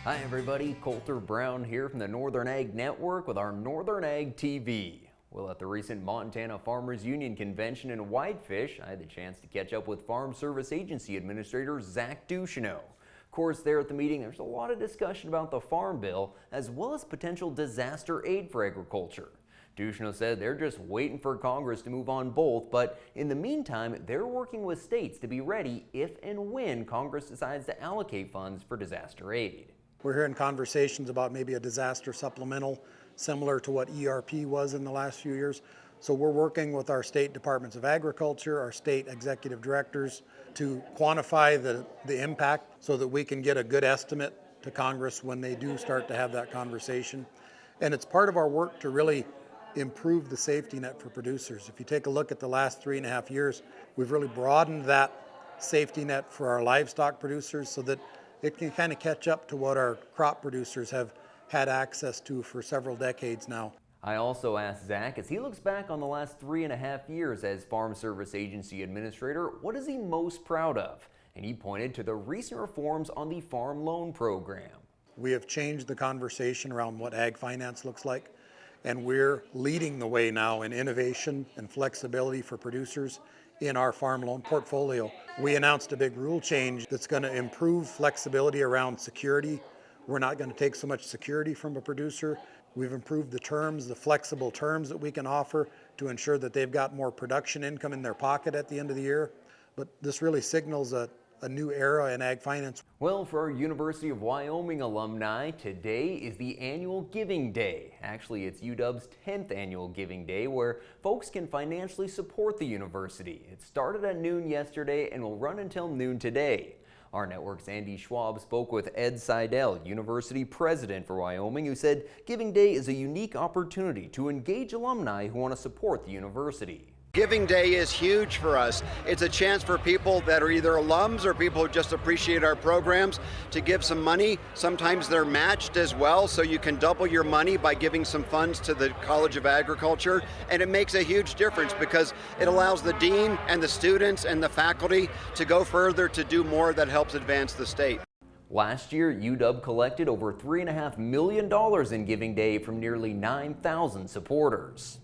Hi everybody, Colter Brown here from the Northern Ag Network with our Northern Ag TV. Well, at the recent Montana Farmers Union Convention in Whitefish, I had the chance to catch up with Farm Service Agency Administrator Zach Ducheneaux. Of course, there at the meeting, there's a lot of discussion about the Farm Bill as well as potential disaster aid for agriculture. Ducheneaux said they're just waiting for Congress to move on both, but in the meantime, they're working with states to be ready if and when Congress decides to allocate funds for disaster aid. We're hearing conversations about maybe a disaster supplemental similar to what ERP was in the last few years. So we're working with our state departments of agriculture, our state executive directors to quantify the impact so that we can get a good estimate to Congress when they do start to have that conversation. And it's part of our work to really improve the safety net for producers. If you take a look at the last 3.5 years, we've really broadened that safety net for our livestock producers so that it can kind of catch up to what our crop producers have had access to for several decades now. I also asked Zach, as he looks back on the last 3.5 years as Farm Service Agency Administrator, what is he most proud of? And he pointed to the recent reforms on the Farm Loan Program. We have changed the conversation around what ag finance looks like, and we're leading the way now in innovation and flexibility for producers in our farm loan portfolio. We announced a big rule change that's going to improve flexibility around security. We're not going to take so much security from a producer. We've improved the terms, the flexible terms that we can offer to ensure that they've got more production income in their pocket at the end of the year. But this really signals a new era in ag finance. Well, for our University of Wyoming alumni, today is the annual Giving Day. Actually, it's UW's 10th annual Giving Day, where folks can financially support the university. It started at noon yesterday and will run until noon today. Our network's Andy Schwab spoke with Ed Seidel, University President for Wyoming, who said Giving Day is a unique opportunity to engage alumni who want to support the university. Giving Day is huge for us. It's a chance for people that are either alums or people who just appreciate our programs to give some money. Sometimes they're matched as well, so you can double your money by giving some funds to the College of Agriculture. And it makes a huge difference because it allows the dean and the students and the faculty to go further to do more that helps advance the state. Last year, UW collected over $3.5 million in Giving Day from nearly 9,000 supporters.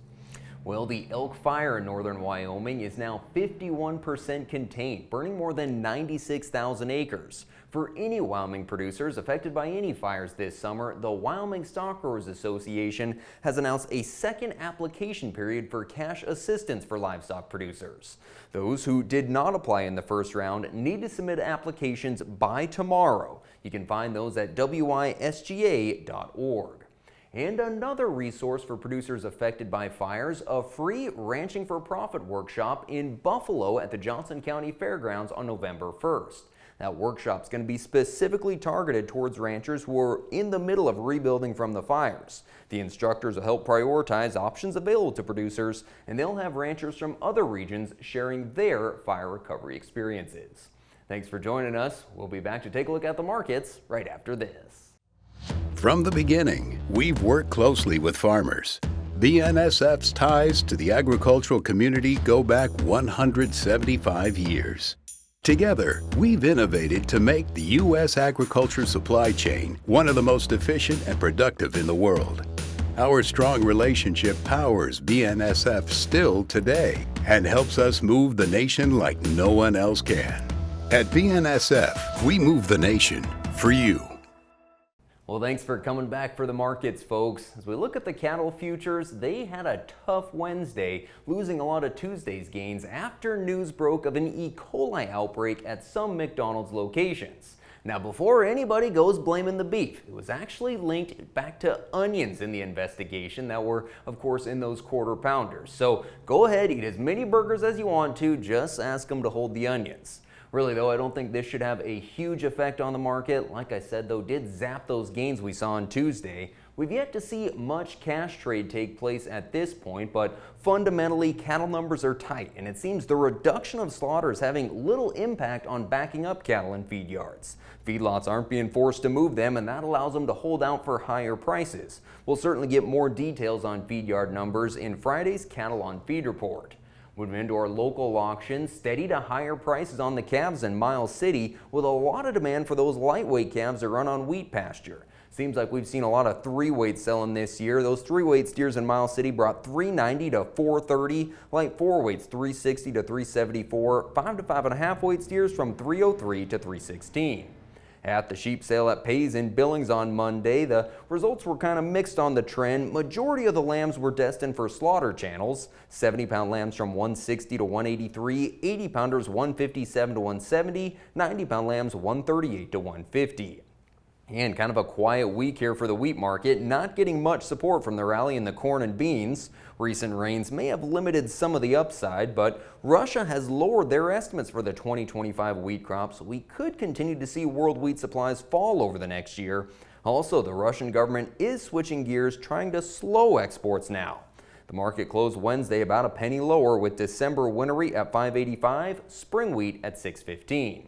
Well, the elk fire in northern Wyoming is now 51% contained, burning more than 96,000 acres. For any Wyoming producers affected by any fires this summer, the Wyoming Stock Growers Association has announced a second application period for cash assistance for livestock producers. Those who did not apply in the first round need to submit applications by tomorrow. You can find those at wisga.org. And another resource for producers affected by fires, a free Ranching for Profit workshop in Buffalo at the Johnson County Fairgrounds on November 1st. That workshop is going to be specifically targeted towards ranchers who are in the middle of rebuilding from the fires. The instructors will help prioritize options available to producers, and they'll have ranchers from other regions sharing their fire recovery experiences. Thanks for joining us. We'll be back to take a look at the markets right after this. From the beginning, we've worked closely with farmers. BNSF's ties to the agricultural community go back 175 years. Together, we've innovated to make the U.S. agriculture supply chain one of the most efficient and productive in the world. Our strong relationship powers BNSF still today and helps us move the nation like no one else can. At BNSF, we move the nation for you. Well, thanks for coming back for the markets, folks. As we look at the cattle futures, they had a tough Wednesday, losing a lot of Tuesday's gains after news broke of an E. coli outbreak at some McDonald's locations. Now, before anybody goes blaming the beef, it was actually linked back to onions in the investigation that were, of course, in those quarter pounders. So go ahead, eat as many burgers as you want to, just ask them to hold the onions. Really, though, I don't think this should have a huge effect on the market. Like I said, though, did zap those gains we saw on Tuesday. We've yet to see much cash trade take place at this point, but fundamentally, cattle numbers are tight, and it seems the reduction of slaughter is having little impact on backing up cattle in feed yards. Feedlots aren't being forced to move them, and that allows them to hold out for higher prices. We'll certainly get more details on feed yard numbers in Friday's Cattle on Feed report. Moving into our local auction, steady to higher prices on the calves in Miles City with a lot of demand for those lightweight calves that run on wheat pasture. Seems like we've seen a lot of 3-weight selling this year. Those 3-weight steers in Miles City brought $390 to $430, light 4-weights $360 to $374, 5 to 5.5 weight steers from $303 to $316. At the sheep sale at Pays in Billings on Monday, the results were kind of mixed on the trend. Majority of the lambs were destined for slaughter channels. 70-pound lambs from 160 to 183, 80-pounders 157 to 170, 90-pound lambs 138 to 150. And kind of a quiet week here for the wheat market, not getting much support from the rally in the corn and beans. Recent rains may have limited some of the upside, but Russia has lowered their estimates for the 2025 wheat crop, so we could continue to see world wheat supplies fall over the next year. Also, the Russian government is switching gears, trying to slow exports now. The market closed Wednesday about a penny lower, with December winter wheat at $5.85, spring wheat at $6.15.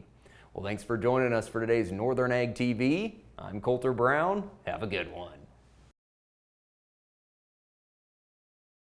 Well, thanks for joining us for today's Northern Ag TV. I'm Coulter Brown. Have a good one.